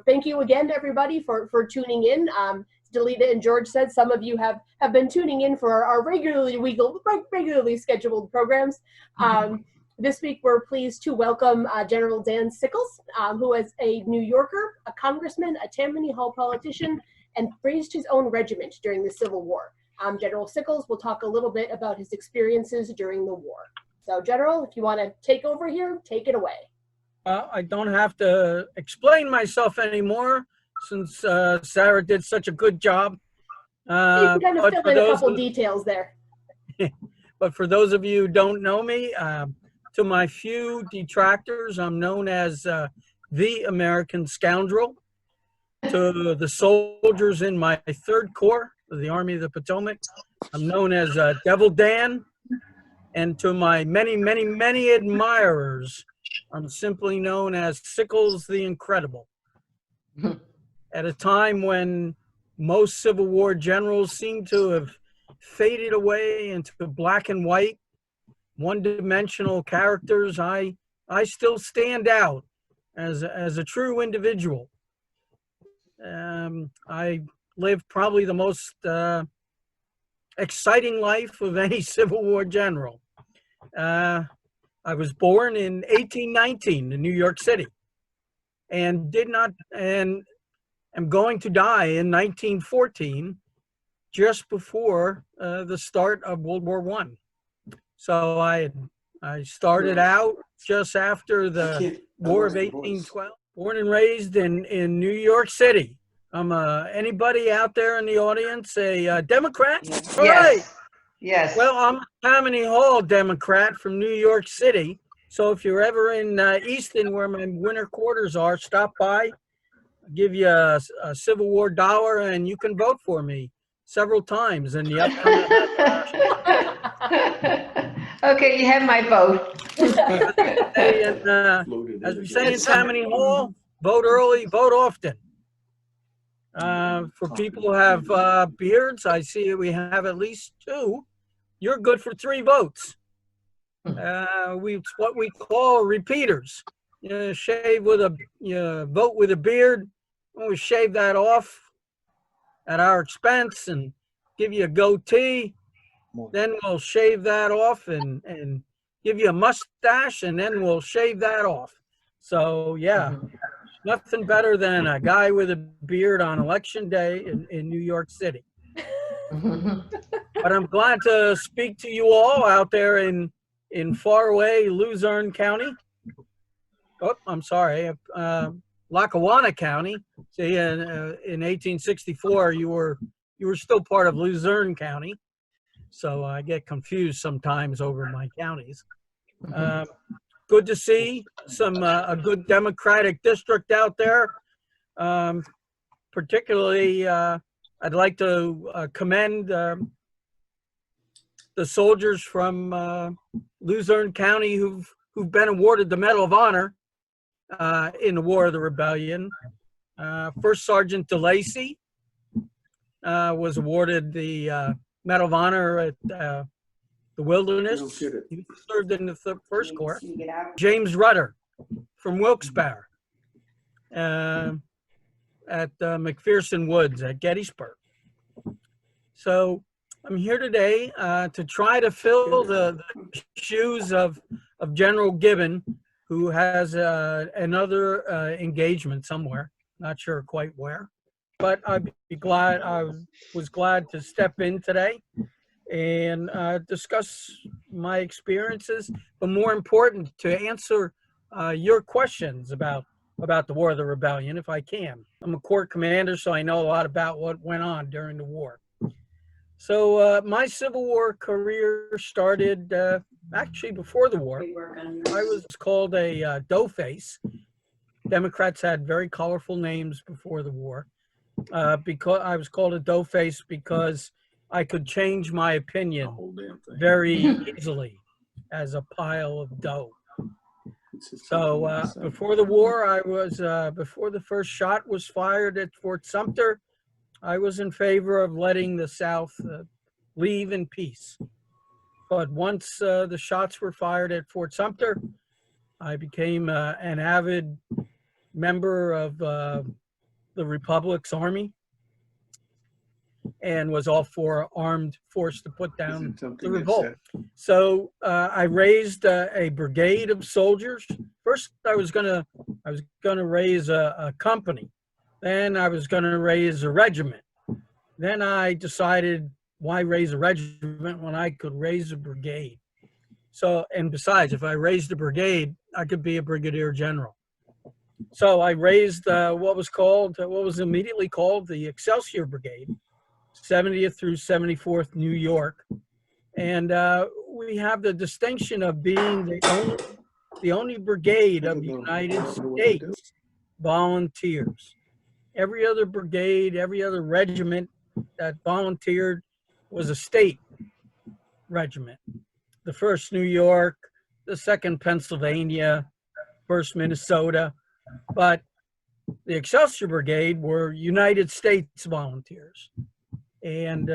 Thank you again to everybody for tuning in. Delita and George said some of you have been tuning in for our regularly scheduled programs. This week, we're pleased to welcome General Dan Sickles, who is a New Yorker, a congressman, a Tammany Hall politician, and raised his own regiment during the Civil War. General Sickles will talk a little bit about his experiences during the war. So, General, if you want to take over here, take it away. I don't have to explain myself anymore since Sarah did such a good job. You can kind of fill in a couple details there. But for those of you who don't know me, to my few detractors, I'm known as the American scoundrel. To the soldiers in my 3rd Corps of the Army of the Potomac, I'm known as Devil Dan. And to my many, many, many admirers, I'm simply known as Sickles the Incredible. At a time when most Civil War generals seem to have faded away into black and white, one-dimensional characters, I still stand out as a true individual. I lived probably the most exciting life of any Civil War general. I was born in 1819 in New York City, and am going to die in 1914, just before the start of World War I. So I started out just after the War of 1812. Born and raised in New York City. I'm anybody out there in the audience a Democrat? Yes. All right. Yes. Well, I'm a Tammany Hall Democrat from New York City. So if you're ever in Easton, where my winter quarters are, stop by. I'll give you a Civil War $1, and you can vote for me several times in the upcoming Okay, you have my vote. As we say in Tammany Hall, vote early, vote often. For people who have beards, I see we have at least 2. You're good for 3 votes. It's what we call repeaters. Shave with vote with a beard. We shave that off at our expense and give you a goatee. Then we'll shave that off and give you a mustache, and then we'll shave that off. So yeah, nothing better than a guy with a beard on election day in New York City. But I'm glad to speak to you all out there in faraway Luzerne County. Oh, I'm sorry, Lackawanna County. See, in 1864, you were still part of Luzerne County. So I get confused sometimes over my counties. Good to see a good Democratic district out there. Particularly, I'd like to commend the soldiers from Luzerne County who've been awarded the Medal of Honor in the War of the Rebellion. First Sergeant DeLacy was awarded the Medal of Honor at the Wilderness. He served in the 1st Corps. James Rutter from Wilkes-Barre at McPherson Woods at Gettysburg. So I'm here today to try to fill the shoes of General Gibbon, who has another engagement somewhere, not sure quite where. But I was glad to step in today and discuss my experiences, but more important, to answer your questions about the War of the Rebellion, if I can. I'm a Corps commander, so I know a lot about what went on during the war. So my Civil War career started actually before the war. I was called a doughface. Democrats had very colorful names before the war. Because I was called a doughface because I could change my opinion very easily as a pile of dough. So before the war, I was before the first shot was fired at Fort Sumter, I was in favor of letting the South leave in peace. But once the shots were fired at Fort Sumter, I became an avid member of the Republic's army and was all for armed force to put down the revolt. So I raised a brigade of soldiers. First, I was gonna raise a company. Then I was gonna raise a regiment. Then I decided, why raise a regiment when I could raise a brigade? So, and besides, if I raised a brigade, I could be a brigadier general. So I raised what was immediately called the Excelsior Brigade, 70th through 74th New York. And we have the distinction of being the only brigade of the United States volunteers. Every other brigade, every other regiment that volunteered was a state regiment. The 1st New York, the 2nd Pennsylvania, 1st Minnesota, but the Excelsior Brigade were United States volunteers. And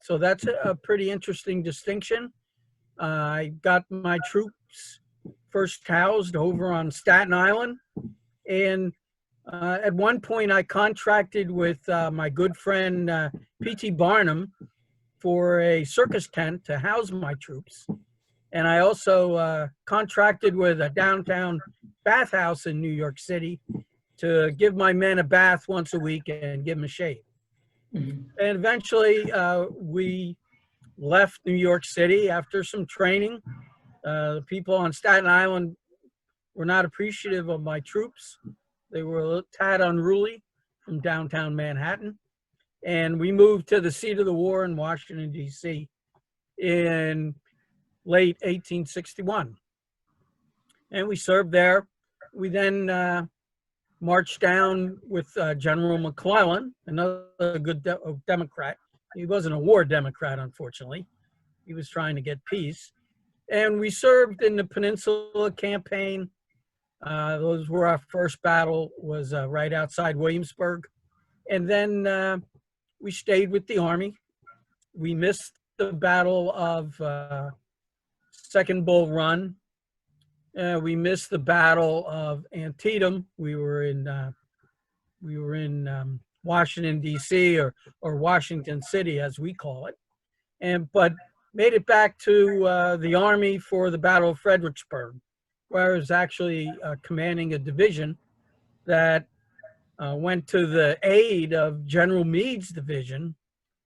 so that's a pretty interesting distinction. I got my troops first housed over on Staten Island. And at one point I contracted with my good friend P.T. Barnum for a circus tent to house my troops. And I also contracted with a downtown bathhouse in New York City to give my men a bath once a week and give them a shave. Mm-hmm. And eventually we left New York City after some training. The people on Staten Island were not appreciative of my troops. They were a tad unruly from downtown Manhattan. And we moved to the seat of the war in Washington, D.C. in late 1861. And we served there. We then marched down with General McClellan, another good Democrat. He wasn't a war Democrat, unfortunately. He was trying to get peace. And we served in the Peninsula Campaign. Those were our first battle, was right outside Williamsburg. And then we stayed with the Army. We missed the Battle of Second Bull Run. We missed the Battle of Antietam. We were in Washington, D.C., or Washington City, as we call it, but made it back to the Army for the Battle of Fredericksburg, where I was actually commanding a division that went to the aid of General Meade's division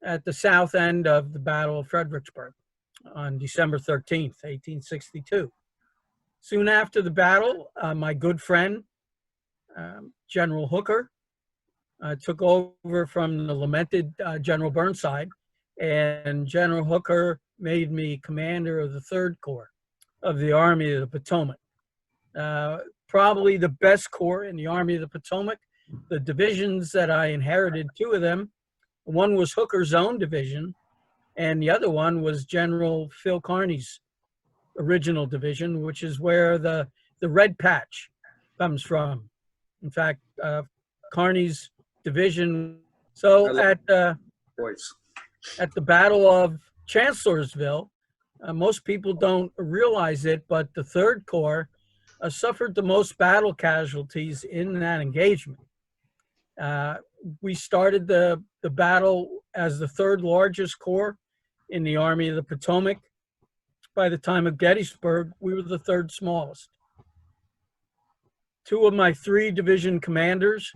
at the south end of the Battle of Fredericksburg on December 13th, 1862. Soon after the battle, my good friend, General Hooker, took over from the lamented General Burnside, and General Hooker made me commander of the 3rd Corps of the Army of the Potomac. Probably the best corps in the Army of the Potomac. The divisions that I inherited, 2 of them, one was Hooker's own division, and the other one was General Phil Kearny's original division, which is where the red patch comes from. In fact, Kearny's division. So at the Battle of Chancellorsville, most people don't realize it, but the 3rd Corps suffered the most battle casualties in that engagement. We started the battle as the 3rd largest corps in the Army of the Potomac. By the time of Gettysburg, we were the 3rd smallest. 2 of my 3 division commanders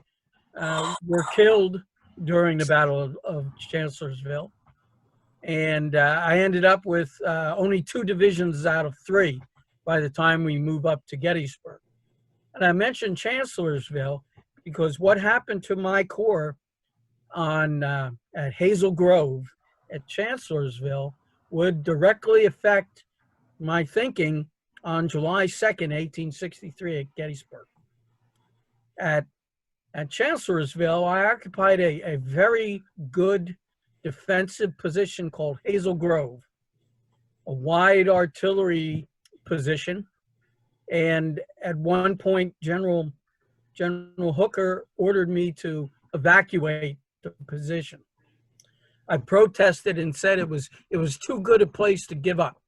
were killed during the Battle of Chancellorsville. And I ended up with only 2 divisions out of 3 by the time we move up to Gettysburg. And I mentioned Chancellorsville because what happened to my corps at Hazel Grove at Chancellorsville would directly affect my thinking on July 2nd, 1863 at Gettysburg. At Chancellorsville, I occupied a very good defensive position called Hazel Grove, a wide artillery position. And at one point, General Hooker ordered me to evacuate the position. I protested and said it was too good a place to give up.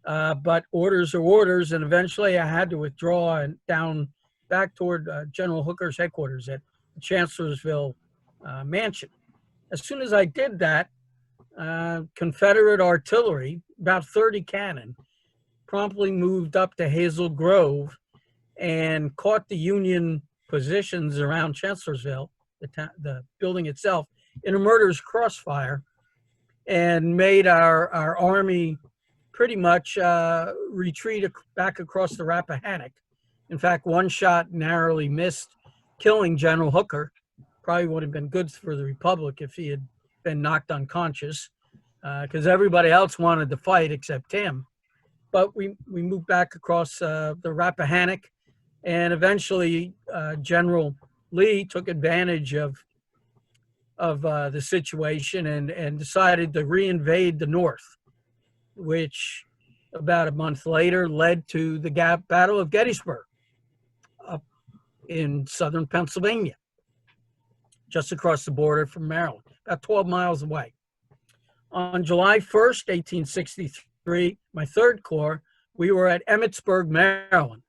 But orders are orders, and eventually I had to withdraw and down back toward General Hooker's headquarters at the Chancellorsville mansion. As soon as I did that, Confederate artillery, about 30 cannon, promptly moved up to Hazel Grove and caught the Union positions around Chancellorsville, the building itself, in a murderous crossfire, and made our army pretty much retreat back across the Rappahannock. In fact, one shot narrowly missed killing General Hooker. Probably would have been good for the Republic if he had been knocked unconscious, because everybody else wanted to fight except him. But we moved back across the Rappahannock, and eventually General Lee took advantage of the situation and decided to reinvade the North, which about a month later led to the Battle of Gettysburg up in southern Pennsylvania, just across the border from Maryland, about 12 miles away. On July 1st, 1863, my 3rd Corps, we were at Emmitsburg, Maryland,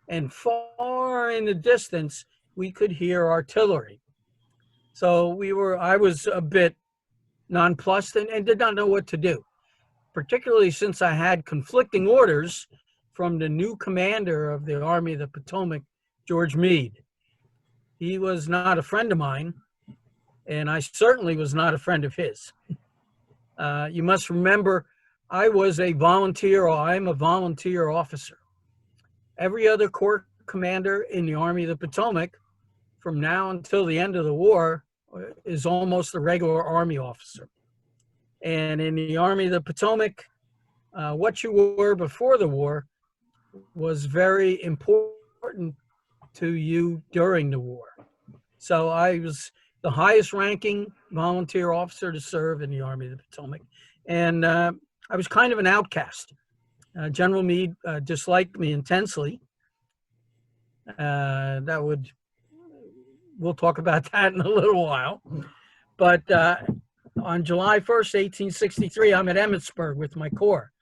and far in the distance, we could hear artillery. So I was a bit nonplussed and did not know what to do, particularly since I had conflicting orders from the new commander of the Army of the Potomac, George Meade. He was not a friend of mine, and I certainly was not a friend of his. You must remember, I'm a volunteer officer. Every other Corps commander in the Army of the Potomac, from now until the end of the war, is almost a regular Army officer. And in the Army of the Potomac, what you were before the war was very important to you during the war. So I was the highest ranking volunteer officer to serve in the Army of the Potomac. And I was kind of an outcast. General Meade disliked me intensely. We'll talk about that in a little while. But on July 1st, 1863, I'm at Emmitsburg with my Corps.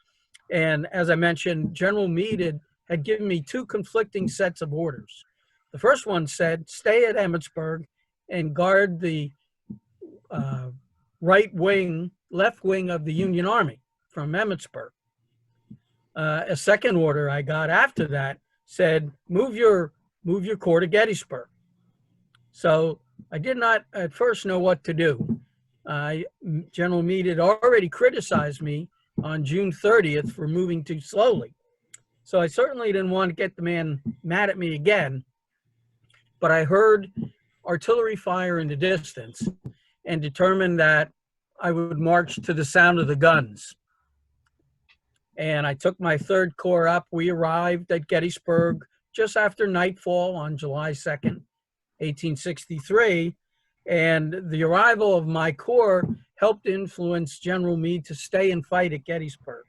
And as I mentioned, General Meade had given me 2 conflicting sets of orders. The first one said, stay at Emmitsburg and guard the left wing of the Union Army from Emmitsburg. A second order I got after that said, move your corps to Gettysburg. So I did not at first know what to do. General Meade had already criticized me on June 30th for moving too slowly. So I certainly didn't want to get the man mad at me again, but I heard artillery fire in the distance and determined that I would march to the sound of the guns. And I took my 3rd Corps up. We arrived at Gettysburg just after nightfall on July 2nd, 1863. And the arrival of my Corps helped influence General Meade to stay and fight at Gettysburg.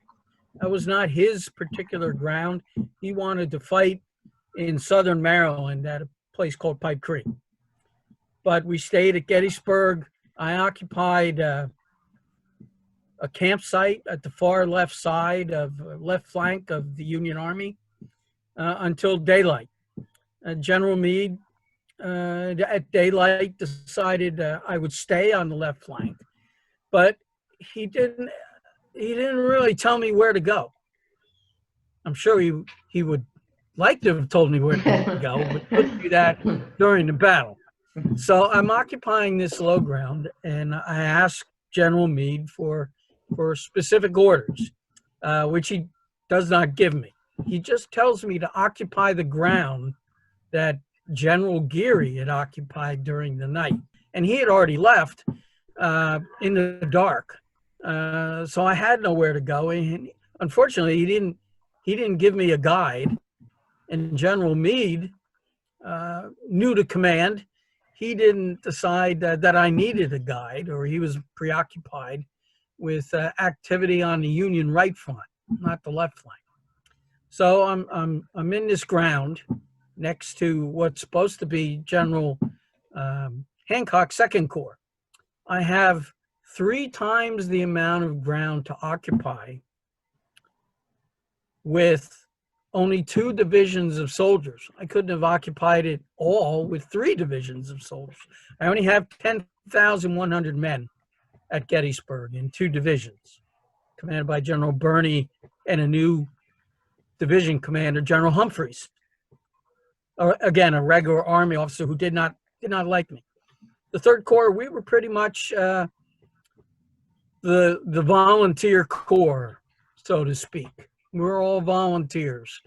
That was not his particular ground. He wanted to fight in southern Maryland at a place called Pipe Creek. But we stayed at Gettysburg. I occupied a campsite at the far left flank of the Union Army until daylight. General Meade at daylight decided I would stay on the left flank, but he didn't really tell me where to go. I'm sure he would like to have told me where to go, but couldn't do that during the battle. So I'm occupying this low ground, and I asked General Meade for specific orders, which he does not give me. He just tells me to occupy the ground that General Geary had occupied during the night. And he had already left in the dark. So I had nowhere to go. And unfortunately, he didn't give me a guide. And General Meade, new to command, he didn't decide that I needed a guide, or he was preoccupied with activity on the Union right flank, not the left flank. So I'm in this ground next to what's supposed to be General Hancock's 2nd Corps. I have 3 times the amount of ground to occupy with only 2 divisions of soldiers. I couldn't have occupied it all with 3 divisions of soldiers. I only have 10,100 men at Gettysburg in 2 divisions, commanded by General Birney and a new division commander, General Humphreys. Again, a regular Army officer who did not like me. The 3rd Corps, we were pretty much the volunteer corps, so to speak. We were all volunteers.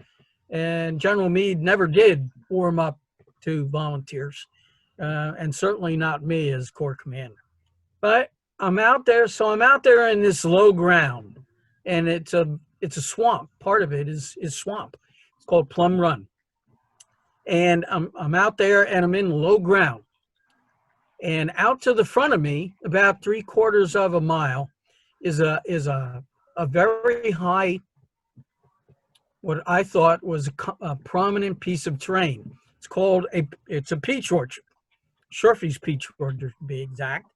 And General Meade never did warm up to volunteers, and certainly not me as Corps commander. But I'm out there, so I'm out there in this low ground, and it's a swamp. Part of it is swamp. It's called Plum Run. And I'm out there, and I'm in low ground. And out to the front of me, about 3/4 of a mile, is a very high, what I thought was a prominent piece of terrain. It's a peach orchard, Shurfy's peach orchard to be exact.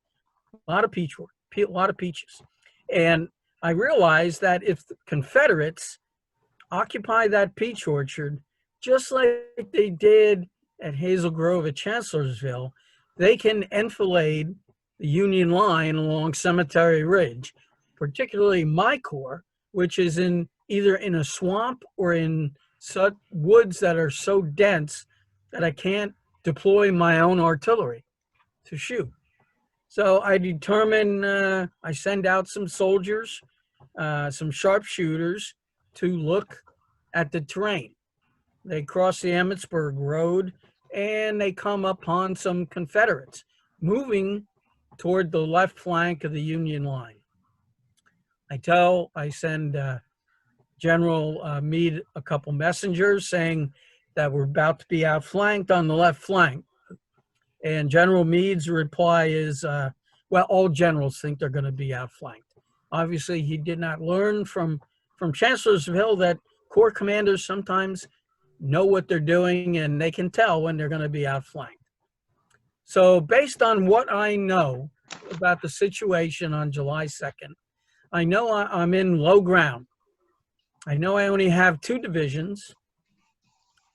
A lot of peaches. And I realized that if the Confederates occupy that peach orchard, just like they did at Hazel Grove at Chancellorsville, they can enfilade the Union line along Cemetery Ridge, particularly my corps, which is either in a swamp or in woods that are so dense that I can't deploy my own artillery to shoot. So I determine, I send out some soldiers, some sharpshooters to look at the terrain. They cross the Emmitsburg Road and they come upon some Confederates moving toward the left flank of the Union line. I send General Meade a couple messengers saying that we're about to be outflanked on the left flank. And General Meade's reply is, well, all generals think they're going to be outflanked. Obviously, he did not learn from Chancellorsville that Corps commanders sometimes know what they're doing and they can tell when they're going to be outflanked. So based on what I know about the situation on July 2nd, I know I'm in low ground. I know I only have 2 divisions.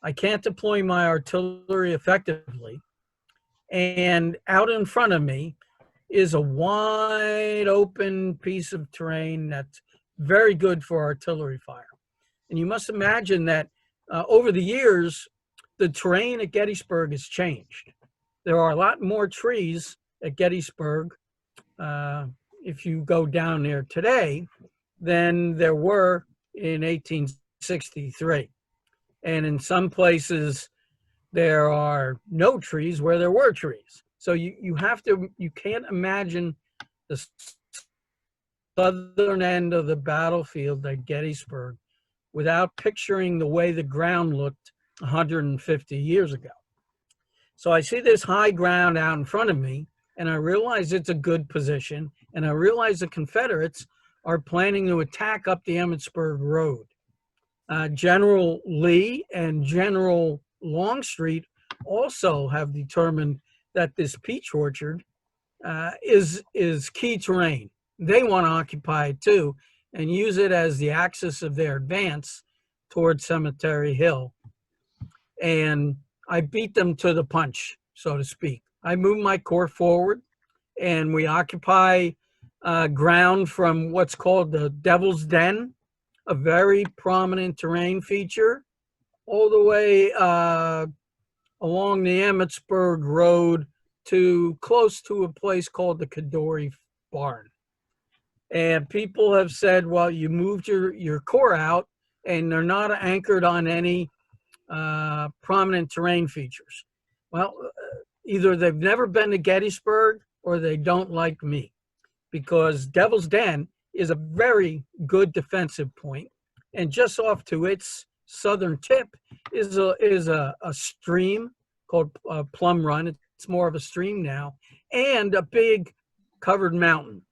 I can't deploy my artillery effectively. And out in front of me is a wide open piece of terrain that's very good for artillery fire. And you must imagine that over the years, the terrain at Gettysburg has changed. There are a lot more trees at Gettysburg if you go down there today than there were in 1863. And in some places, there are no trees where there were trees. So you can't imagine the southern end of the battlefield at Gettysburg without picturing the way the ground looked 150 years ago. So I see this high ground out in front of me, and I realize it's a good position, and I realize the Confederates are planning to attack up the Emmitsburg Road. General Lee and General Longstreet also have determined that this peach orchard is key terrain. They want to occupy it too and use it as the axis of their advance towards Cemetery Hill. And I beat them to the punch, so to speak. I move my corps forward and we occupy ground from what's called the Devil's Den, a very prominent terrain feature, all the way along the Emmitsburg Road to close to a place called the Cadore Barn. And people have said, well, you moved your corps out and they're not anchored on any prominent terrain features. Well, either they've never been to Gettysburg or they don't like me, because Devil's Den is a very good defensive point, and just off to its southern tip is a stream called Plum Run. It's more of a stream now, and a big covered mountain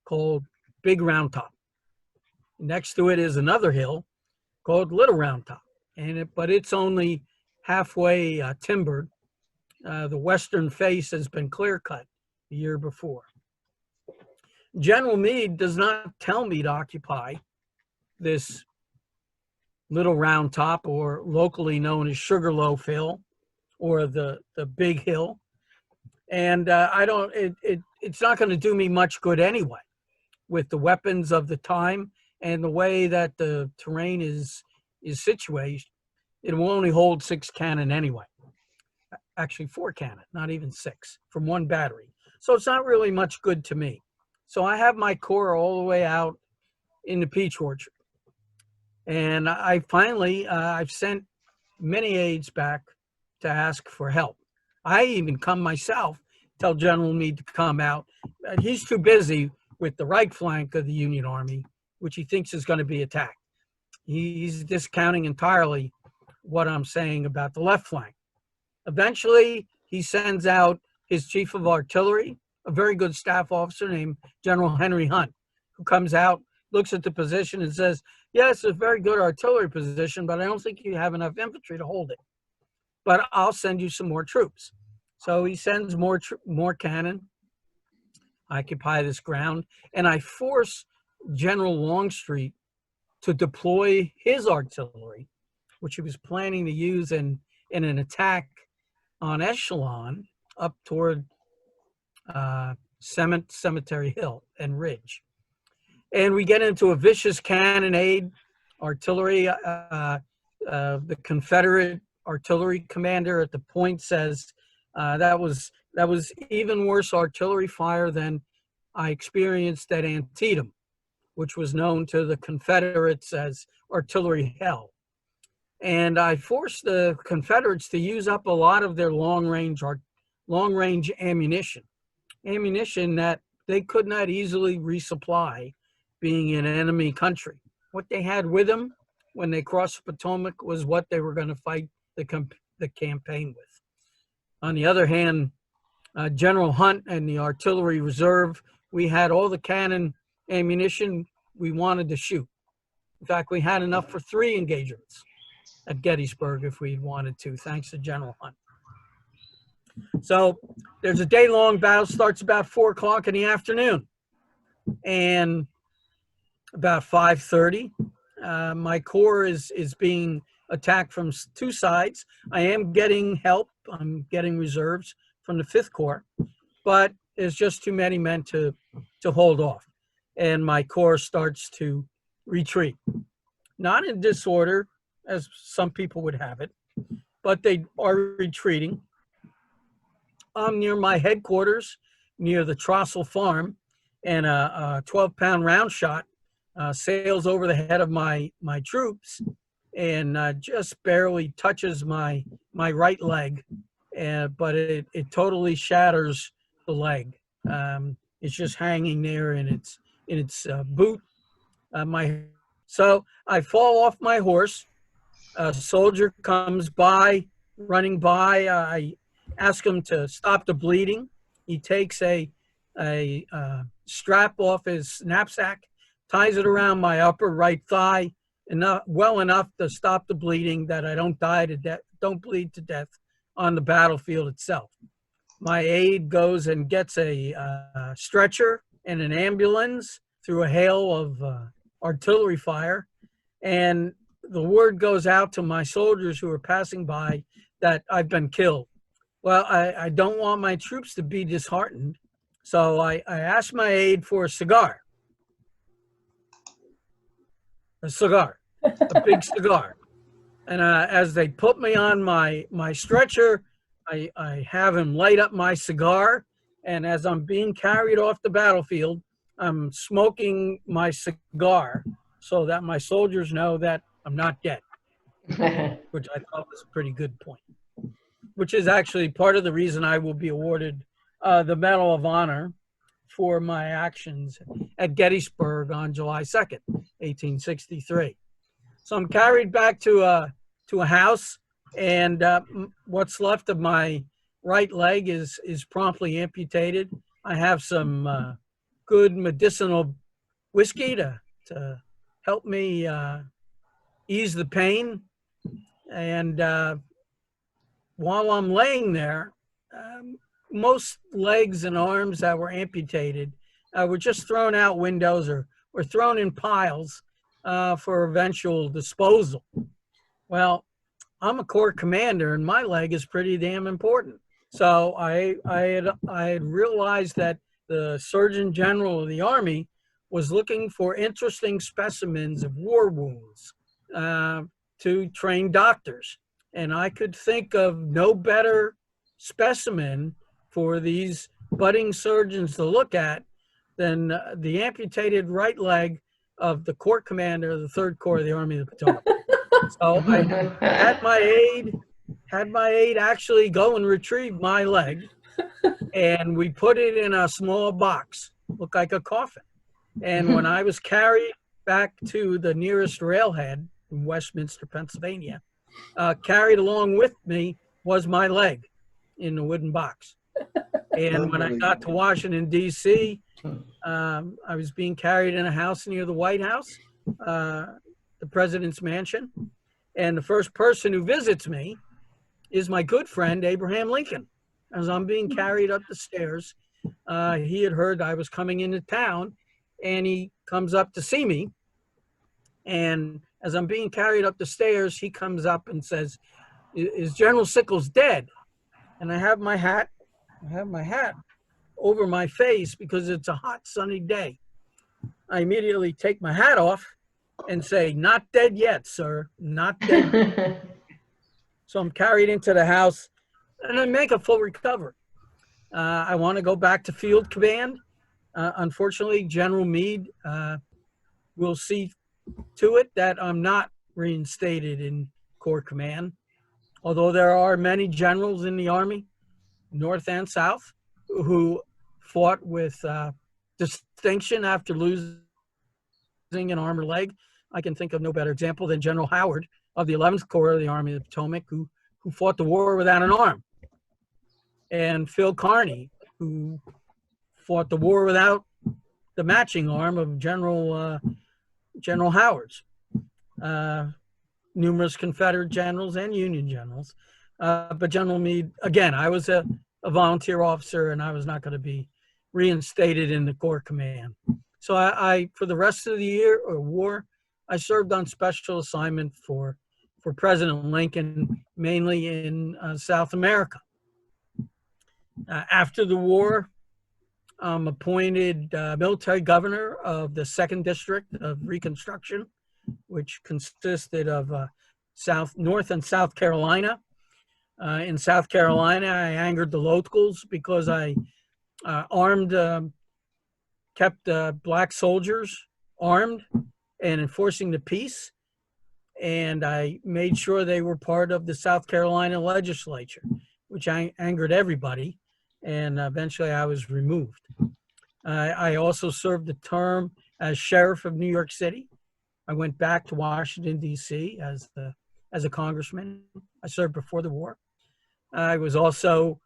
called Big Round Top. Next to it is another hill called Little Round Top, but it's only halfway timbered. The western face has been clear cut the year before. General Meade does not tell me to occupy this Little Round Top, or locally known as Sugarloaf Hill, or the Big Hill. And it's not going to do me much good anyway, with the weapons of the time and the way that the terrain is situated. It will only hold 6 cannon anyway. Actually 4 cannon, not even 6, from one battery. So it's not really much good to me. So I have my corps all the way out in the peach orchard. And I finally, I've sent many aides back to ask for help. I even come myself, tell General Meade to come out. He's too busy with the right flank of the Union Army, which he thinks is going to be attacked. He's discounting entirely what I'm saying about the left flank. Eventually, he sends out his chief of artillery, a very good staff officer named General Henry Hunt, who comes out, looks at the position and says, yes, it's a very good artillery position, but I don't think you have enough infantry to hold it. But I'll send you some more troops. So he sends more cannon, occupy this ground, and I force General Longstreet to deploy his artillery, which he was planning to use in an attack on Echelon up toward Cemetery Hill and Ridge. And we get into a vicious cannonade. Artillery, the Confederate artillery commander at the point says that was even worse artillery fire than I experienced at Antietam, which was known to the Confederates as artillery hell. And I forced the Confederates to use up a lot of their long-range ammunition that they could not easily resupply, being in enemy country. What they had with them when they crossed the Potomac was what they were going to fight the campaign with. On the other hand, General Hunt and the artillery reserve, we had all the cannon ammunition we wanted to shoot. In fact, we had enough for 3 engagements at Gettysburg if we wanted to, thanks to General Hunt. So there's a day-long battle, starts about 4 o'clock in the afternoon. And about 5:30, my corps is being attacked from 2 sides. I am getting help. I'm getting reserves from the 5th Corps, but there's just too many men to hold off. And my corps starts to retreat. Not in disorder, as some people would have it, but they are retreating. I'm near my headquarters, near the Trossel Farm, and a 12-pound round shot sails over the head of my troops and just barely touches my right leg, but it totally shatters the leg. It's just hanging there in its boot. So I fall off my horse. A soldier comes by, running by. I ask him to stop the bleeding. He takes a strap off his knapsack, ties it around my upper right thigh, well enough to stop the bleeding that I don't don't bleed to death on the battlefield itself. My aide goes and gets a stretcher and an ambulance through a hail of artillery fire, and the word goes out to my soldiers who are passing by that I've been killed. Well, I don't want my troops to be disheartened, so I asked my aide for a cigar. A big cigar. And as they put me on my stretcher, I have him light up my cigar, and as I'm being carried off the battlefield, I'm smoking my cigar so that my soldiers know that I'm not dead, which I thought was a pretty good point, which is actually part of the reason I will be awarded the Medal of Honor for my actions at Gettysburg on July 2nd, 1863. So I'm carried back to a house, and what's left of my right leg is promptly amputated. I have some good medicinal whiskey to help me ease the pain. And while I'm laying there, most legs and arms that were amputated were just thrown out windows or thrown in piles for eventual disposal. Well, I'm a Corps commander, and my leg is pretty damn important. So I had realized that the Surgeon General of the Army was looking for interesting specimens of war wounds to train doctors. And I could think of no better specimen for these budding surgeons to look at than the amputated right leg of the Corps commander of the 3rd Corps of the Army of the Potomac. So I had my aide actually go and retrieve my leg, and we put it in a small box, looked like a coffin. And when I was carried back to the nearest railhead in Westminster, Pennsylvania, carried along with me was my leg in the wooden box. And when I got to Washington, D.C., I was being carried in a house near the White House, the president's mansion. And the first person who visits me is my good friend, Abraham Lincoln. As I'm being carried up the stairs, he had heard I was coming into town, and he comes up to see me. And as I'm being carried up the stairs, he comes up and says, "Is General Sickles dead?" And I have my hat over my face because it's a hot, sunny day. I immediately take my hat off and say, "Not dead yet, sir, not dead yet." So I'm carried into the house, and I make a full recovery. I want to go back to field command. Unfortunately, General Meade will see to it that I'm not reinstated in Corps command, although there are many generals in the Army, North and South, who fought with distinction after losing an arm or leg. I can think of no better example than General Howard of the 11th Corps of the Army of the Potomac, who fought the war without an arm, and Phil Kearny, who fought the war without the matching arm of General Howard's. Numerous Confederate generals and Union generals. But General Meade, again, I was a volunteer officer, and I was not going to be reinstated in the Corps command. So I for the rest of the year or war, I served on special assignment for President Lincoln, mainly in South America. After the war, I'm appointed military governor of the 2nd District of Reconstruction, which consisted of North and South Carolina. In South Carolina, I angered the locals because I kept black soldiers armed and enforcing the peace. And I made sure they were part of the South Carolina legislature, which angered everybody. And eventually I was removed. I also served a term as sheriff of New York City. I went back to Washington, D.C. as a congressman. I served before the war. I was also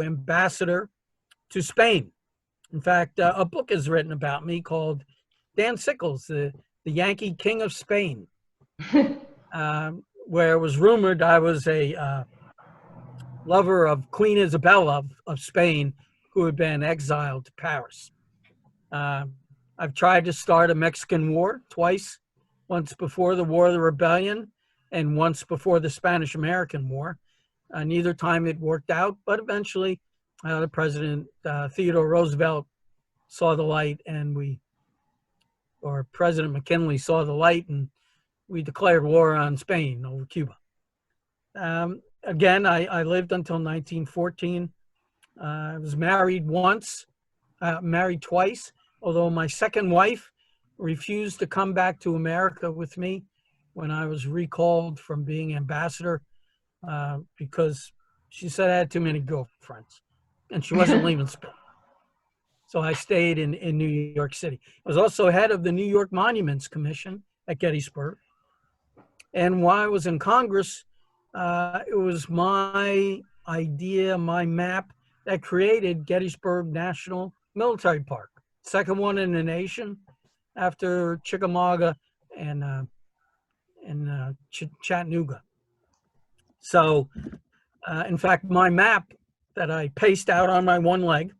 ambassador to Spain. In fact, a book is written about me called Dan Sickles, the Yankee King of Spain, where it was rumored I was a lover of Queen Isabella of Spain, who had been exiled to Paris. I've tried to start a Mexican war twice, once before the War of the Rebellion and once before the Spanish-American War. Neither time it worked out, but eventually the President Theodore Roosevelt saw the light, and President McKinley saw the light, and we declared war on Spain over Cuba. Again, I lived until 1914. I was married twice, although my second wife refused to come back to America with me when I was recalled from being ambassador because she said I had too many girlfriends and she wasn't leaving Spain. So I stayed in New York City. I was also head of the New York Monuments Commission at Gettysburg. And while I was in Congress, it was my idea, my map, that created Gettysburg National Military Park, second one in the nation after Chickamauga and Chattanooga. So, in fact, my map that I pasted out on my one leg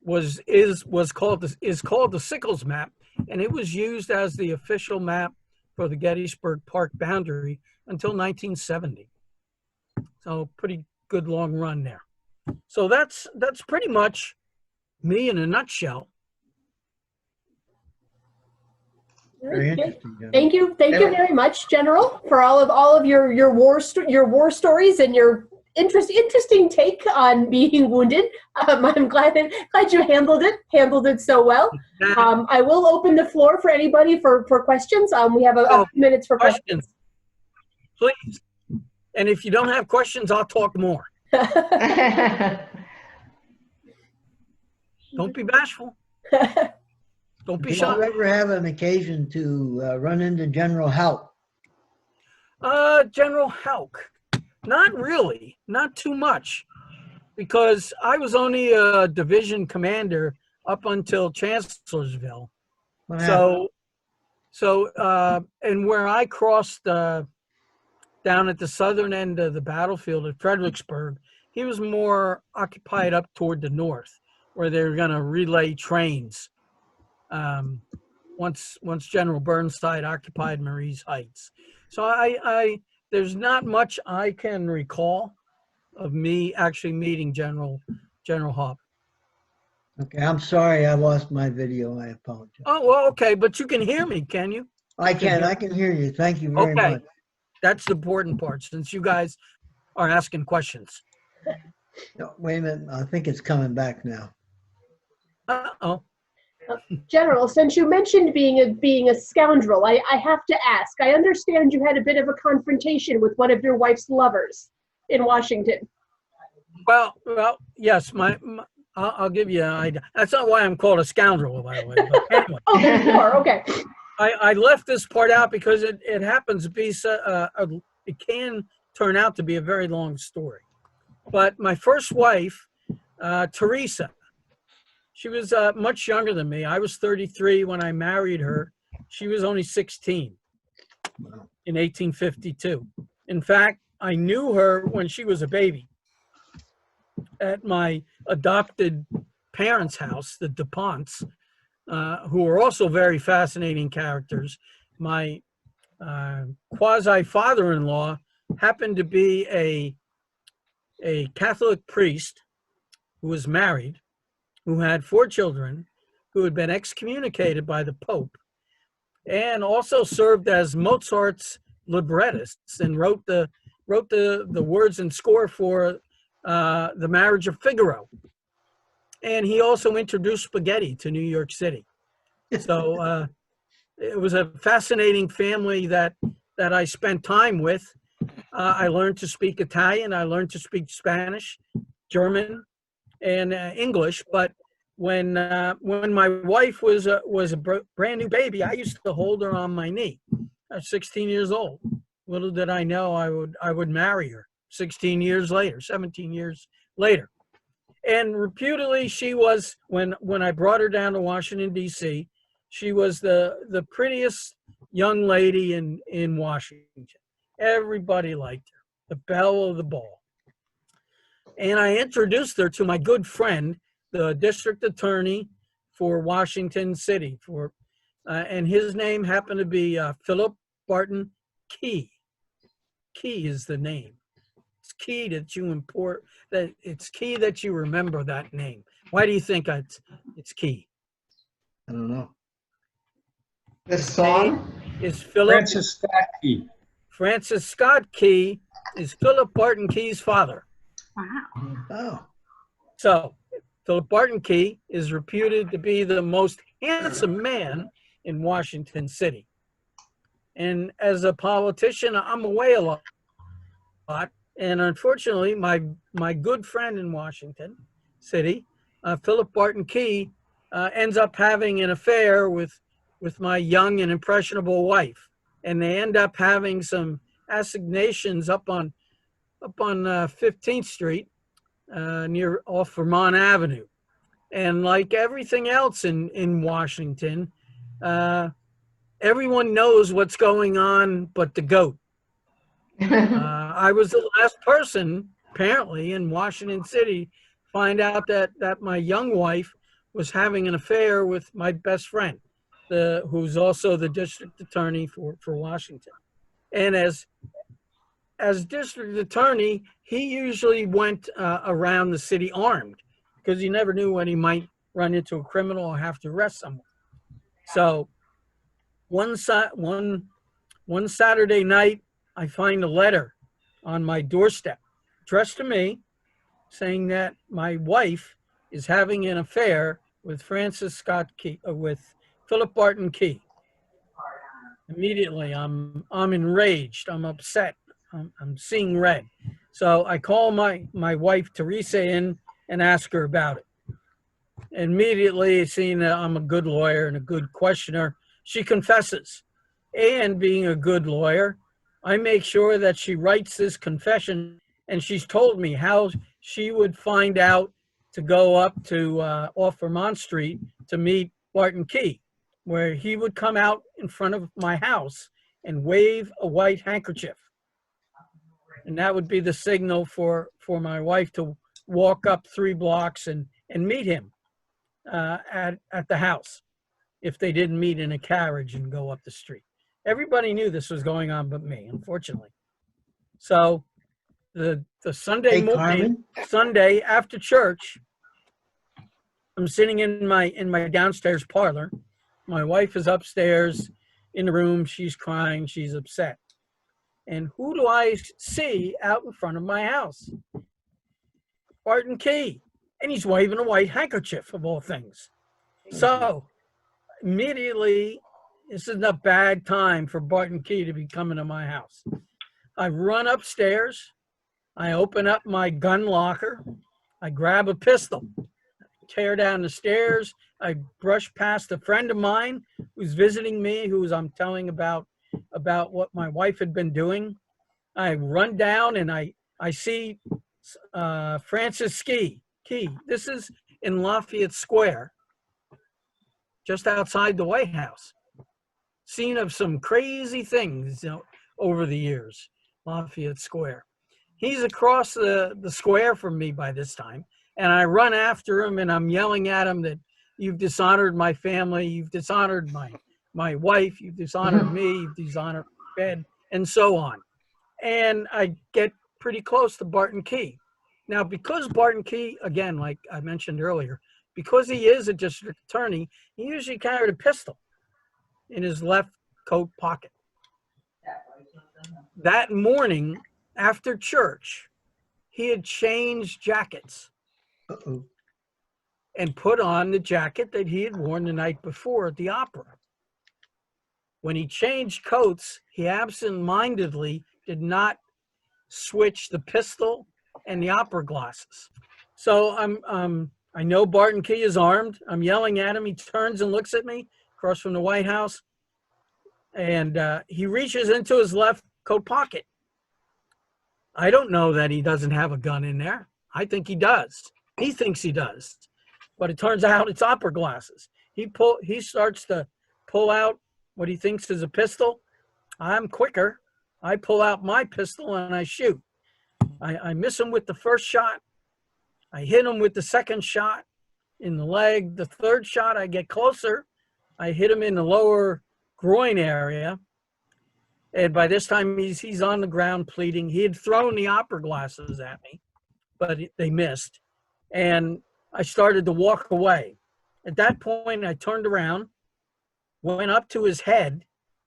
is called the Sickles Map, and it was used as the official map for the Gettysburg Park boundary until 1970. So pretty good long run there. So that's pretty much me in a nutshell. Very interesting. General. Thank you very much, General, for all of your war stories and your interesting take on being wounded. I'm glad you handled it so well. I will open the floor for anybody for questions. We have a few minutes for questions. Please. And if you don't have questions, I'll talk more. Don't be bashful. Don't be shy. Did you ever have an occasion to run into General Houck? General Houck, not really, not too much, because I was only a division commander up until Chancellorsville. And where I crossed down at the southern end of the battlefield at Fredericksburg, he was more occupied up toward the north, where they were going to relay trains. Once General Burnside occupied Marie's Heights. So there's not much I can recall of me actually meeting General Houck. Okay, I'm sorry I lost my video. I apologize. Oh, well, okay, but you can hear me, can you? I can hear you. Thank you very much. That's the important part, since you guys are asking questions. No, wait a minute, I think it's coming back now. Uh-oh. General, since you mentioned being a scoundrel, I have to ask. I understand you had a bit of a confrontation with one of your wife's lovers in Washington. Well, yes. I'll give you an idea. That's not why I'm called a scoundrel, by the way. But anyway. Oh, there's more. Okay. I left this part out because it happens to be it can turn out to be a very long story. But my first wife, Teresa. She was much younger than me. I was 33 when I married her. She was only 16 in 1852. In fact, I knew her when she was a baby at my adopted parents' house, the DuPonts, who were also very fascinating characters. My quasi-father-in-law happened to be a Catholic priest who was married, who had 4 children, who had been excommunicated by the Pope, and also served as Mozart's librettists and wrote the words and score for the Marriage of Figaro. And he also introduced spaghetti to New York City. So it was a fascinating family that I spent time with. I learned to speak Italian. I learned to speak Spanish, German, and English. But when my wife was a brand new baby, I used to hold her on my knee. I was 16 years old. Little did I know I would marry her 17 years later. And reputedly, she was, when I brought her down to Washington, D.C., she was the prettiest young lady in Washington. Everybody liked her, the belle of the ball. And I introduced her to my good friend, the district attorney for Washington City, and his name happened to be Philip Barton Key. Key is the name. It's key that you remember that name. Why do you think it's key? I don't know. The song is Philip Francis Scott Key. Francis Scott Key is Philip Barton Key's father. Wow. Oh. So Philip Barton Key is reputed to be the most handsome man in Washington City. And as a politician, I'm away a lot. And unfortunately, my good friend in Washington City, Philip Barton Key, ends up having an affair with my young and impressionable wife. And they end up having some assignations up on 15th Street, off Vermont Avenue. And like everything else in Washington, everyone knows what's going on but the goat. I was the last person, apparently, in Washington City find out that my young wife was having an affair with my best friend, who's also the district attorney for Washington. And as district attorney, he usually went around the city armed because you never knew when he might run into a criminal or have to arrest someone. So one Saturday night, I find a letter on my doorstep addressed to me saying that my wife is having an affair with with Philip Barton Key. Immediately, I'm enraged. I'm upset. I'm seeing red. So I call my wife Teresa in and ask her about it. Immediately, seeing that I'm a good lawyer and a good questioner, she confesses. And being a good lawyer, I make sure that she writes this confession, and she's told me how she would find out to go up to off Vermont Street to meet Barton Key, where he would come out in front of my house and wave a white handkerchief. And that would be the signal for my wife to walk up 3 blocks and meet him at the house if they didn't meet in a carriage and go up the street. Everybody knew this was going on but me, unfortunately. So the Sunday morning, Sunday after church, I'm sitting in my downstairs parlor. My wife is upstairs in the room. She's crying. She's upset. And who do I see out in front of my house? Barton Key. And he's waving a white handkerchief, of all things. So immediately, this is a bad time for Barton Key to be coming to my house. I run upstairs. I open up my gun locker. I grab a pistol, tear down the stairs. I brush past a friend of mine who's visiting me, I'm telling about what my wife had been doing. I run down and I see Francis Key. This is in Lafayette Square, just outside the White House. Scene of some crazy things, over the years, Lafayette Square. He's across the square from me by this time, and I run after him and I'm yelling at him that you've dishonored my family, you've dishonored my wife, you've dishonored me, you've dishonored my bed, and so on. And I get pretty close to Barton Key. Now, because Barton Key, again, like I mentioned earlier, because he is a district attorney, he usually carried a pistol in his left coat pocket. That morning after church, he had changed jackets and put on the jacket that he had worn the night before at the opera. When he changed coats, he absent-mindedly did not switch the pistol and the opera glasses. So I know Barton Key is armed. I'm yelling at him. He turns and looks at me across from the White House, and he reaches into his left coat pocket. I don't know that he doesn't have a gun in there. I think he does. He thinks he does, but it turns out it's opera glasses. He starts to pull out what he thinks is a pistol. I'm quicker. I pull out my pistol and I shoot. I miss him with the first shot. I hit him with the second shot in the leg. The third shot, I get closer. I hit him in the lower groin area. And by this time, he's on the ground pleading. He had thrown the opera glasses at me, but they missed. And I started to walk away. At that point, I turned around, went up to his head,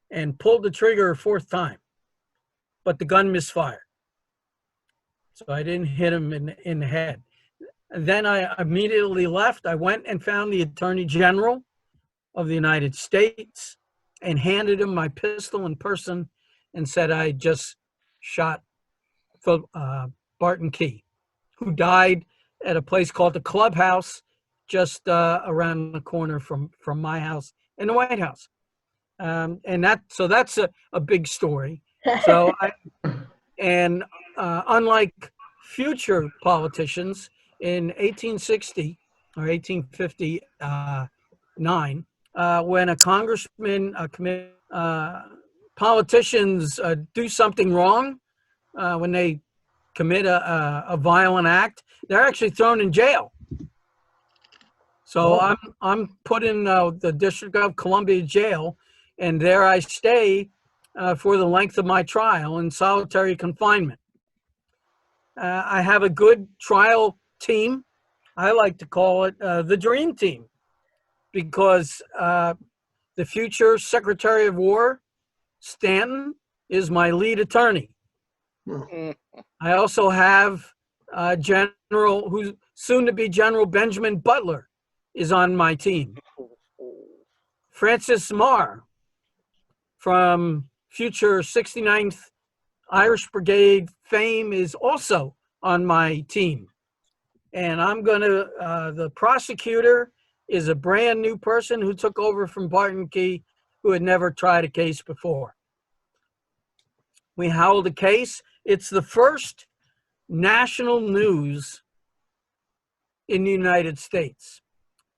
and pulled the trigger a 4th time. But the gun misfired. So I didn't hit him in the head. And then I immediately left. I went and found the Attorney General of the United States and handed him my pistol in person and said I just shot Barton Key, who died at a place called the Clubhouse just around the corner from my house in the White House. And that's a big story. So unlike future politicians, in 1860 or 1859, when a congressman, politicians do something wrong, when they commit a violent act, they're actually thrown in jail. So Oh. I'm put in the District of Columbia jail, and there I stay for the length of my trial in solitary confinement. I have a good trial team. I like to call it the dream team, because the future Secretary of War, Stanton, is my lead attorney. I also have General, who's soon to be General Benjamin Butler, is on my team. Francis Marr from future 69th Irish Brigade fame is also on my team. And I'm going to, the prosecutor is a brand new person who took over from Barton Key, who had never tried a case before. We held a case. It's the first national news in the United States.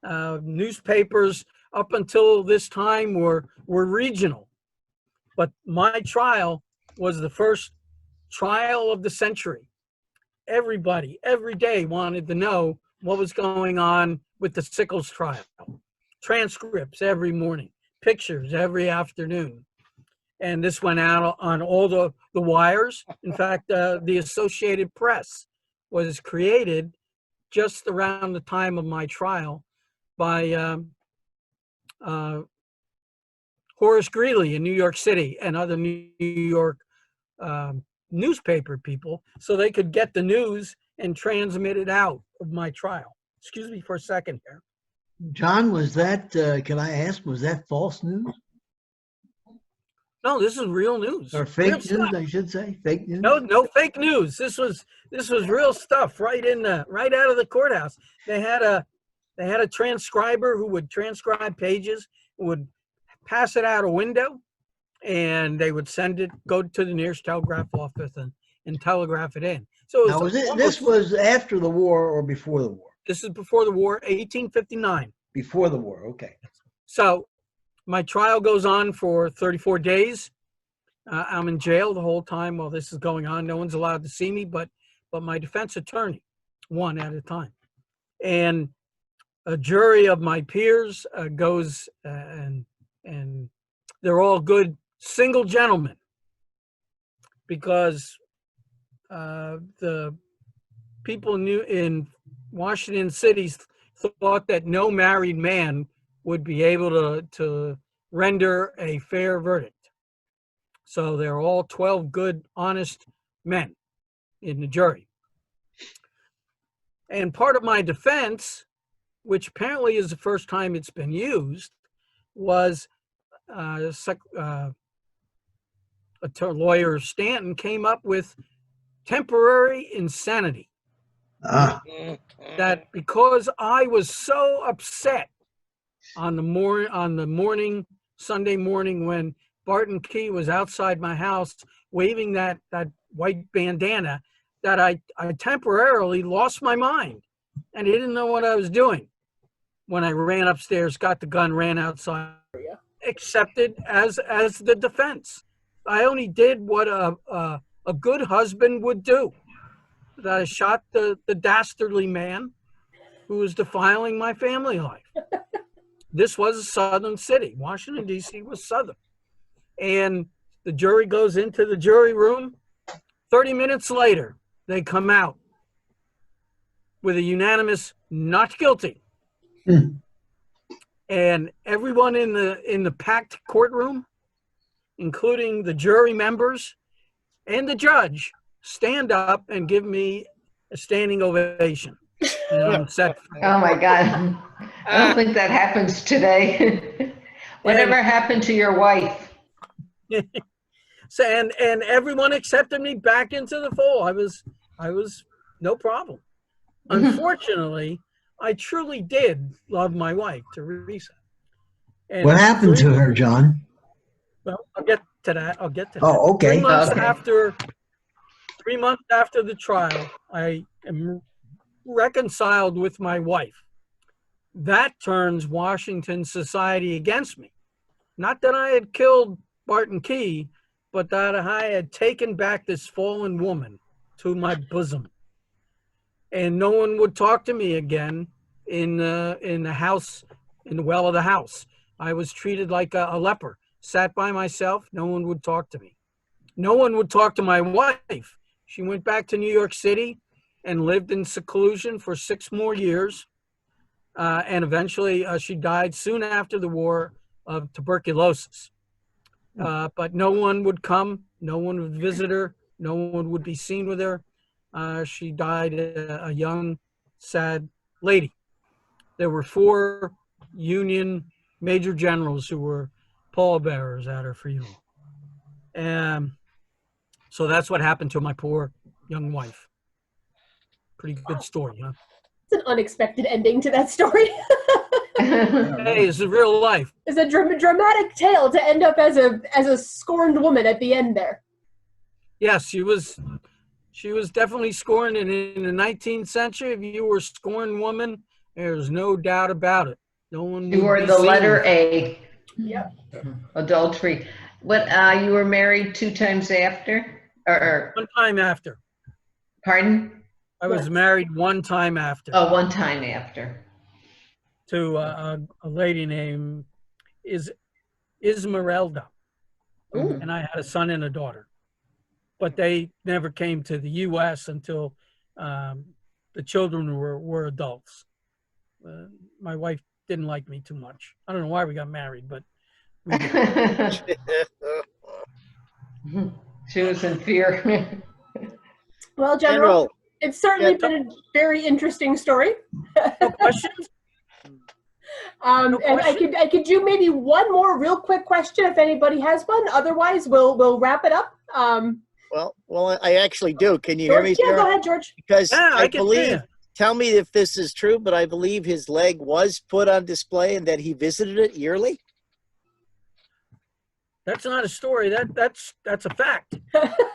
Newspapers up until this time were regional, but my trial was the first trial of the century. Everybody, every day, wanted to know what was going on with the Sickles trial. Transcripts every morning, pictures every afternoon. And this went out on all the wires. In fact, the Associated Press was created just around the time of my trial by Horace Greeley in New York City and other New York newspaper people, so they could get the news and transmit it out of my trial. Excuse me for a second here. John, was that, can I ask, was that false news? No, this is real news. Or fake news, I should say, fake news? No fake news. This was real stuff right out of the courthouse. They had a transcriber who would transcribe pages, would pass it out a window, and they would send it, go to the nearest telegraph office and telegraph it in. So it was this was after the war or before the war? This is before the war, 1859. Before the war, okay. So my trial goes on for 34 days. I'm in jail the whole time while this is going on. No one's allowed to see me, but my defense attorney, one at a time. And a jury of my peers goes, and they're all good single gentlemen, because the people in Washington City thought that no married man would be able to render a fair verdict. So they're all 12 good, honest men in the jury. And part of my defense, which apparently is the first time it's been used, was lawyer Stanton came up with temporary insanity. That because I was so upset on the Sunday morning when Barton Key was outside my house waving that white bandana, that I temporarily lost my mind and didn't know what I was doing. When I ran upstairs, got the gun, ran outside, accepted as the defense. I only did what a good husband would do. That I shot the dastardly man who was defiling my family life. This was a southern city. Washington, D.C. was southern. And the jury goes into the jury room. 30 minutes later, they come out with a unanimous not guilty. And everyone in the packed courtroom, including the jury members and the judge, stand up and give me a standing ovation. And I'm set. Oh my God. I don't think that happens today. Whatever happened to your wife? So, and everyone accepted me back into the fold. I was no problem. Unfortunately, I truly did love my wife, Teresa. And what happened to her, John? Well, I'll get to that. Oh, okay. 3 months Okay. after 3 months after the trial, I am reconciled with my wife. That turns Washington society against me. Not that I had killed Barton Key, but that I had taken back this fallen woman to my bosom. And no one would talk to me again in the house, in the well of the house. I was treated like a leper, sat by myself. No one would talk to me. No one would talk to my wife. She went back to New York City and lived in seclusion for 6 more years. And eventually she died soon after the war of tuberculosis. But no one would come, no one would visit her, no one would be seen with her. She died a young, sad lady. There were 4 Union major generals who were pallbearers at her funeral. So that's what happened to my poor young wife. Pretty good story, huh? It's an unexpected ending to that story. Hey, it's real life. It's a dramatic tale to end up as a scorned woman at the end there. Yes, she was definitely scorned, and in the 19th century, if you were a scorned woman, there's no doubt about it. No one. You were the letter A. Yep. Adultery. What? You were married 2 times after, or 1 time after. pardon? I was married 1 time after. Oh, 1 time after. To a lady named Ismeralda. Ooh. And I had a son and a daughter. But they never came to the U.S. until the children were adults. My wife didn't like me too much. I don't know why we got married, but we did. She was in fear. Well, General, it's certainly been a very interesting story. No questions? And I could do maybe one more real quick question if anybody has one. Otherwise, we'll wrap it up. Well, I actually do. Can you hear me? Yeah, go ahead, George. Because Yeah, I can believe, hear you. tell me if this is true, but I believe his leg was put on display and that he visited it yearly. That's not a story. That's a fact.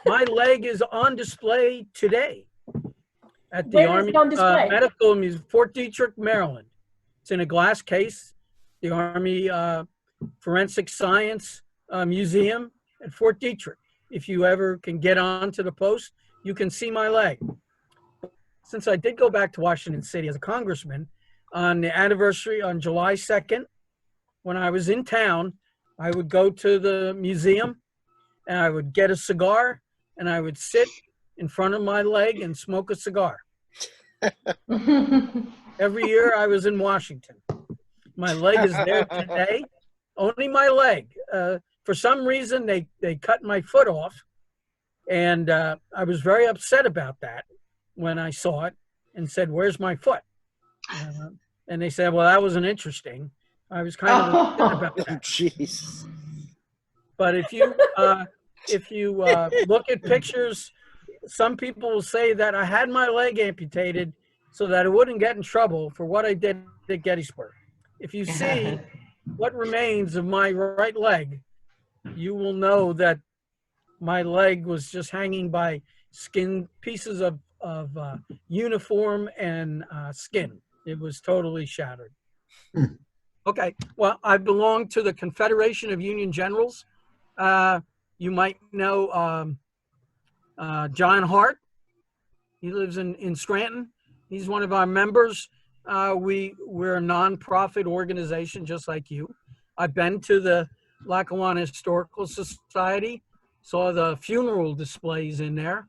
My leg is on display today at the Where is Army it on display? Medical Museum, Fort Detrick, Maryland. It's in a glass case. The Army Forensic Science Museum at Fort Detrick. If you ever can get onto the post, you can see my leg. Since I did go back to Washington City as a congressman on the anniversary on July 2nd, when I was in town, I would go to the museum and I would get a cigar and I would sit in front of my leg and smoke a cigar. Every year I was in Washington. My leg is there today, only my leg. For some reason, they cut my foot off, and I was very upset about that when I saw it and said, "Where's my foot?" And they said, "Well, that wasn't interesting." I was kind of upset about that. Jeez. But if you look at pictures, some people will say that I had my leg amputated so that I wouldn't get in trouble for what I did at Gettysburg. If you see what remains of my right leg, you will know that my leg was just hanging by skin, pieces of uniform and skin. It was totally shattered. Okay, well, I belong to the Confederation of Union Generals. You might know John Hart. He lives in Scranton. He's one of our members. We're a nonprofit organization just like you. I've been to the Lackawanna Historical Society, saw the funeral displays in there.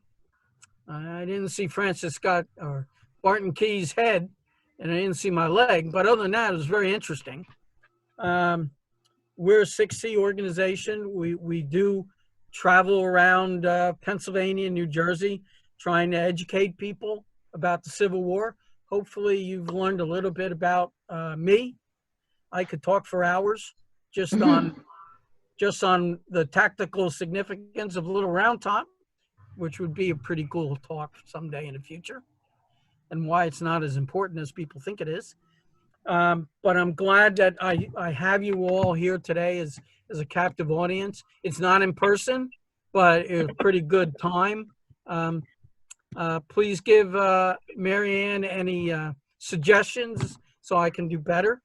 I didn't see Francis Scott or Barton Key's head, and I didn't see my leg, but other than that, it was very interesting. We're a 6C organization. We do travel around Pennsylvania and New Jersey, trying to educate people about the Civil War. Hopefully you've learned a little bit about me. I could talk for hours just on the tactical significance of Little Round Top, which would be a pretty cool talk someday in the future, and why it's not as important as people think it is. But I'm glad that I have you all here today as a captive audience. It's not in person, but it's a pretty good time. Please give Mary Ann any suggestions so I can do better.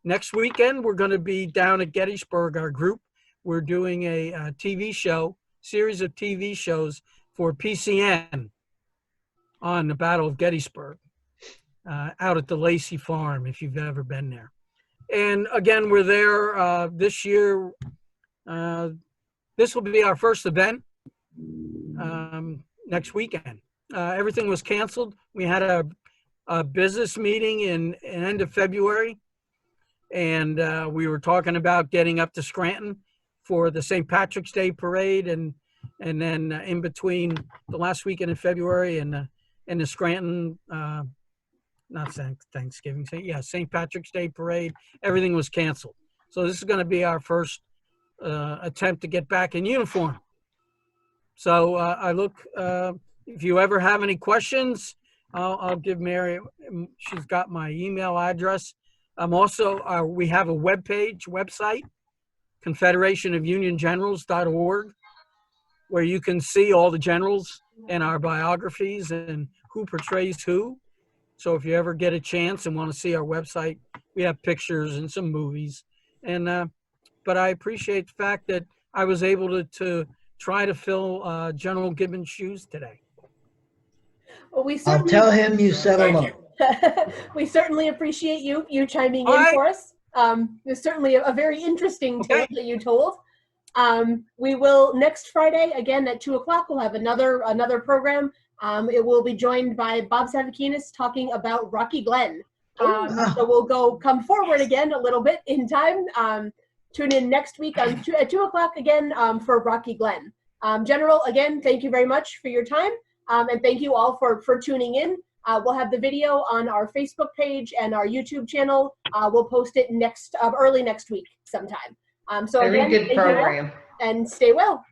Next weekend, we're going to be down at Gettysburg, our group. We're doing a TV show, series of TV shows for PCN on the Battle of Gettysburg. out at the Lacey Farm, if you've ever been there. And again, we're there this year. This will be our first event next weekend. Everything was canceled. We had a business meeting in end of February, and we were talking about getting up to Scranton for the St. Patrick's Day parade, and then in between the last weekend in February and the Scranton, not Thanksgiving, St. Patrick's Day parade, everything was canceled. So this is going to be our first attempt to get back in uniform. So I look, if you ever have any questions, I'll give Mary, she's got my email address. I'm also, we have a website, confederationofuniongenerals.org, where you can see all the generals and our biographies and who portrays who. So if you ever get a chance and want to see our website, we have pictures and some movies. And but I appreciate the fact that I was able to try to fill General Gibbon's shoes today. Well, I'll tell him you set him up. We certainly appreciate you chiming All in right. for us. It's certainly a very interesting tale that you told. We will next Friday again at 2 o'clock. We'll have another program. It will be joined by Bob Savakinis talking about Rocky Glen. So we'll come forward again a little bit in time. Tune in next week at 2 o'clock again for Rocky Glen. General, again, thank you very much for your time. And thank you all for tuning in. We'll have the video on our Facebook page and our YouTube channel. We'll post it early next week sometime. So Very again, good thank you all, program. and stay well.